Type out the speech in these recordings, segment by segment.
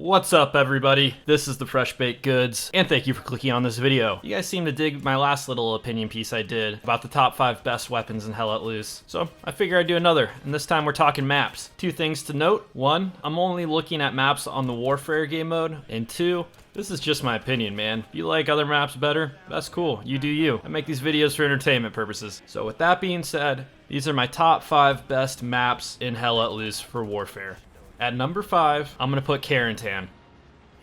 What's up, everybody? This is the Fresh Baked Goods, and thank you for clicking on this video. You guys seem to dig my last little opinion piece I did about the top 5 best weapons in Hell Let Loose. So I figure I'd do another, and this time we're talking maps. 2 things to note. 1, I'm only looking at maps on the Warfare game mode, and 2, this is just my opinion, man. If you like other maps better, that's cool. You do you. I make these videos for entertainment purposes. So with that being said, these are my top 5 best maps in Hell Let Loose for Warfare. At number 5, I'm going to put CARENTAN.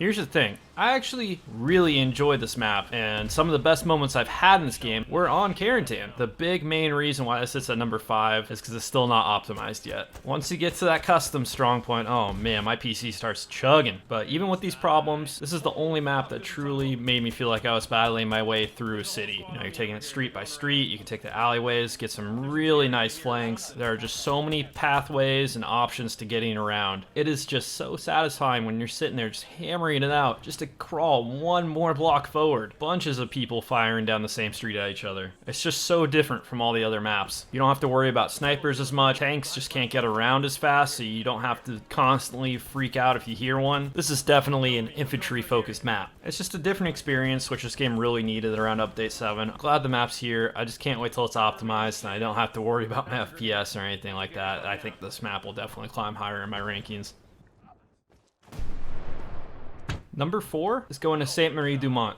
Here's the thing, I actually really enjoy this map, and some of the best moments I've had in this game were on CARENTAN. The big main reason why this sits at number 5 is because it's still not optimized yet. Once you get to that custom strong point, oh man, my PC starts chugging. But even with these problems, this is the only map that truly made me feel like I was battling my way through a city. You know, you're taking it street by street, you can take the alleyways, get some really nice flanks. There are just so many pathways and options to getting around. It is just so satisfying when you're sitting there just hammering it out, just to crawl one more block forward. Bunches of people firing down the same street at each other. It's just so different from all the other maps. You don't have to worry about snipers as much. Tanks just can't get around as fast, so you don't have to constantly freak out if you hear one. This is definitely an infantry focused map. It's just a different experience, which this game really needed around update 7. I'm glad the map's here. I just can't wait till it's optimized and I don't have to worry about my FPS or anything like that. I think this map will definitely climb higher in my rankings. Number 4 is going to Sainte-Marie-Du-Mont.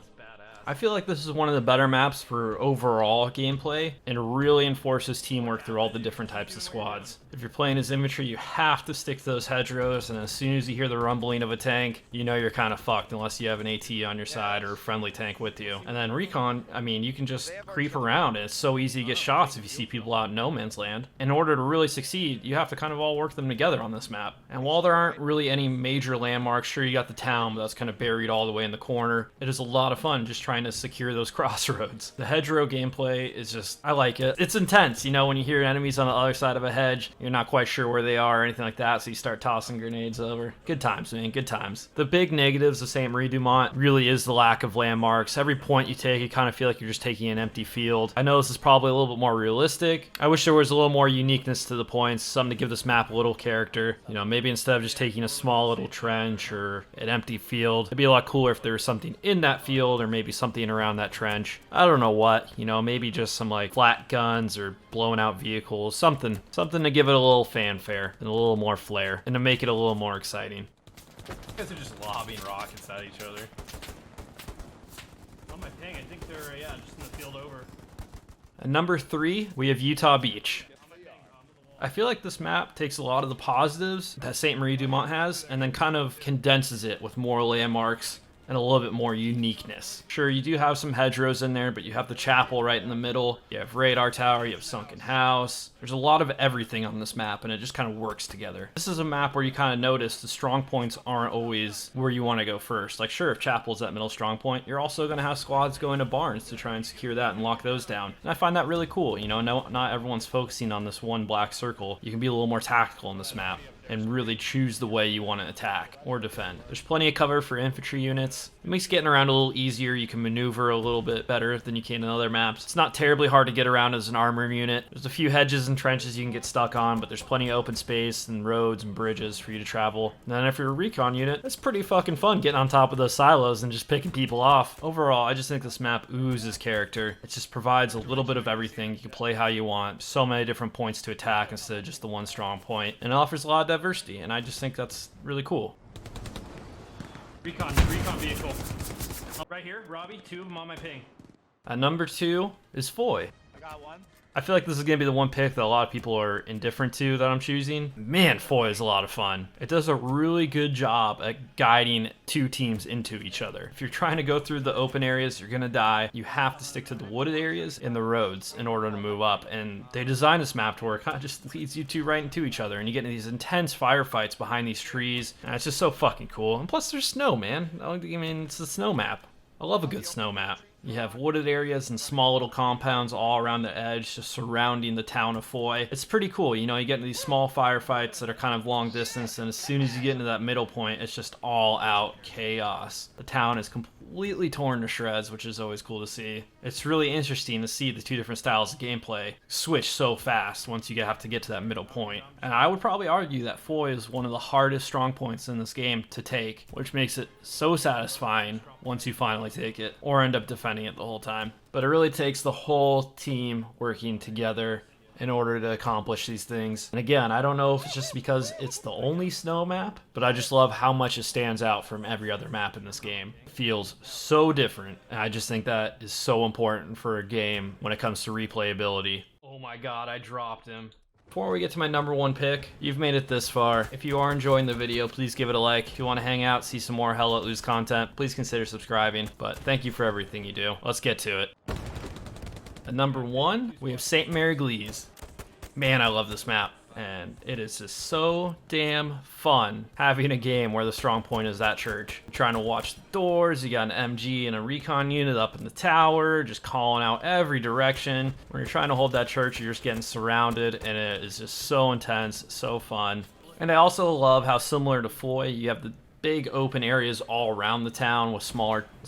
I feel like this is one of the better maps for overall gameplay and really enforces teamwork through all the different types of squads. If you're playing as infantry, you have to stick to those hedgerows, and as soon as you hear the rumbling of a tank, you know you're kind of fucked unless you have an AT on your side or a friendly tank with you. And then recon, I mean, you can just creep around, and it's so easy to get shots if you see people out in no man's land. In order to really succeed, you have to kind of all work them together on this map. And while there aren't really any major landmarks, sure you got the town, but that's kind of buried all the way in the corner. It is a lot of fun just trying to secure those crossroads. The hedgerow gameplay is just, I like it. It's intense, you know, when you hear enemies on the other side of a hedge, you're not quite sure where they are or anything like that, so you start tossing grenades over. Good times, man, good times. The big negatives of Sainte-Marie-Du-Mont really is the lack of landmarks. Every point you take, you kind of feel like you're just taking an empty field. I know this is probably a little bit more realistic. I wish there was a little more uniqueness to the points, something to give this map a little character. You know, maybe instead of just taking a small little trench or an empty field, it'd be a lot cooler if there was something in that field or maybe something around that trench. I don't know what, you know, maybe just some like flat guns or blowing out vehicles, something to give it a little fanfare and a little more flair and to make it a little more exciting. You guys are just lobbing rockets at each other. On my ping, I think they're, yeah, just in the field over. At number 3, we have Utah Beach. I feel like this map takes a lot of the positives that Sainte-Marie-Du-Mont has and then kind of condenses it with more landmarks and a little bit more uniqueness. Sure, you do have some hedgerows in there, but you have the chapel right in the middle, you have radar tower, you have sunken house. There's a lot of everything on this map, and it just kind of works together. This is a map where you kind of notice the strong points aren't always where you want to go first. Like sure, if chapel's that middle strong point, you're also going to have squads go into barns to try and secure that and lock those down. And I find that really cool, you know, not everyone's focusing on this one black circle. You can be a little more tactical in this map and really choose the way you want to attack or defend. There's plenty of cover for infantry units. It makes getting around a little easier. You can maneuver a little bit better than you can in other maps. It's not terribly hard to get around as an armor unit. There's a few hedges and trenches you can get stuck on, but there's plenty of open space and roads and bridges for you to travel. And then if you're a recon unit, it's pretty fucking fun getting on top of those silos and just picking people off. Overall, I just think this map oozes character. It just provides a little bit of everything. You can play how you want. So many different points to attack instead of just the one strong point. And it offers a lot of diversity, and I just think that's really cool. Recon vehicle. Right here, Robbie, 2 of them on my ping. At number 2 is Foy. I got one. I feel like this is going to be the one pick that a lot of people are indifferent to that I'm choosing. Man, Foy is a lot of fun. It does a really good job at guiding 2 teams into each other. If you're trying to go through the open areas, you're going to die. You have to stick to the wooded areas and the roads in order to move up. And they designed this map to where it kind of just leads you 2 right into each other. And you get into these intense firefights behind these trees. And it's just so fucking cool. And plus there's snow, man. I mean, it's a snow map. I love a good snow map. You have wooded areas and small little compounds all around the edge, just surrounding the town of Foy. It's pretty cool, you know, you get into these small firefights that are kind of long distance, and as soon as you get into that middle point, it's just all out chaos. The town is completely torn to shreds, which is always cool to see. It's really interesting to see the two different styles of gameplay switch so fast once you have to get to that middle point. And I would probably argue that Foy is one of the hardest strong points in this game to take, which makes it so satisfying once you finally take it, or end up defending it the whole time. But it really takes the whole team working together in order to accomplish these things. And again, I don't know if it's just because it's the only snow map, but I just love how much it stands out from every other map in this game. It feels so different, and I just think that is so important for a game when it comes to replayability. Oh my god, I dropped him. Before we get to my number one pick, you've made it this far. If you are enjoying the video, please give it a like. If you want to hang out, see some more Hell Let Loose content, please consider subscribing. But thank you for everything you do. Let's get to it. At number one, we have Sainte-Mere-Eglise. Man, I love this map. And it is just so damn fun having a game where the strong point is that church. You're trying to watch the doors, you got an MG and a recon unit up in the tower, just calling out every direction. When you're trying to hold that church, you're just getting surrounded, and it is just so intense, so fun. And I also love how similar to Foy, you have the big open areas all around the town with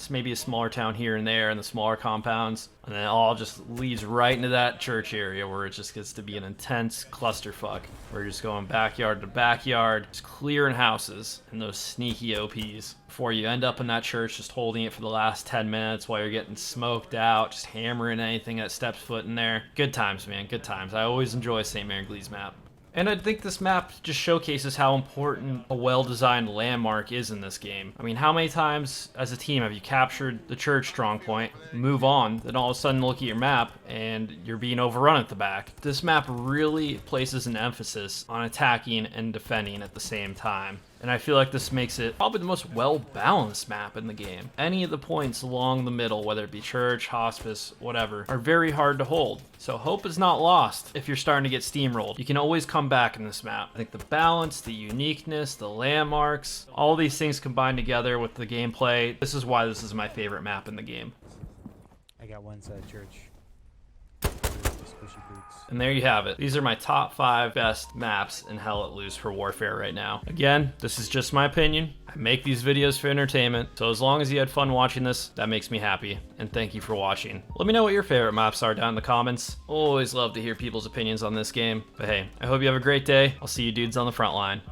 maybe a smaller town here and there and the smaller compounds, and then it all just leads right into that church area where it just gets to be an intense clusterfuck. We're just going backyard to backyard, just clearing houses and those sneaky OPs before you end up in that church just holding it for the last 10 minutes while you're getting smoked out, just hammering anything that steps foot in there. Good times, man, good times. I always enjoy Sainte-Mere-Eglise map. And I think this map just showcases how important a well-designed landmark is in this game. I mean, how many times as a team have you captured the church strong point, move on, then all of a sudden look at your map and you're being overrun at the back? This map really places an emphasis on attacking and defending at the same time. And I feel like this makes it probably the most well-balanced map in the game. Any of the points along the middle, whether it be church, hospice, whatever, are very hard to hold. So hope is not lost if you're starting to get steamrolled. You can always come back in this map. I think the balance, the uniqueness, the landmarks, all these things combined together with the gameplay, this is why this is my favorite map in the game. I got one side church. And there you have it. These are my top 5 best maps in Hell Let Loose for Warfare right now. Again, this is just my opinion. I make these videos for entertainment, so as long as you had fun watching this, that makes me happy. And thank you for watching. Let me know what your favorite maps are down in the comments. Always love to hear people's opinions on this game. But hey, I hope you have a great day. I'll see you dudes on the front line.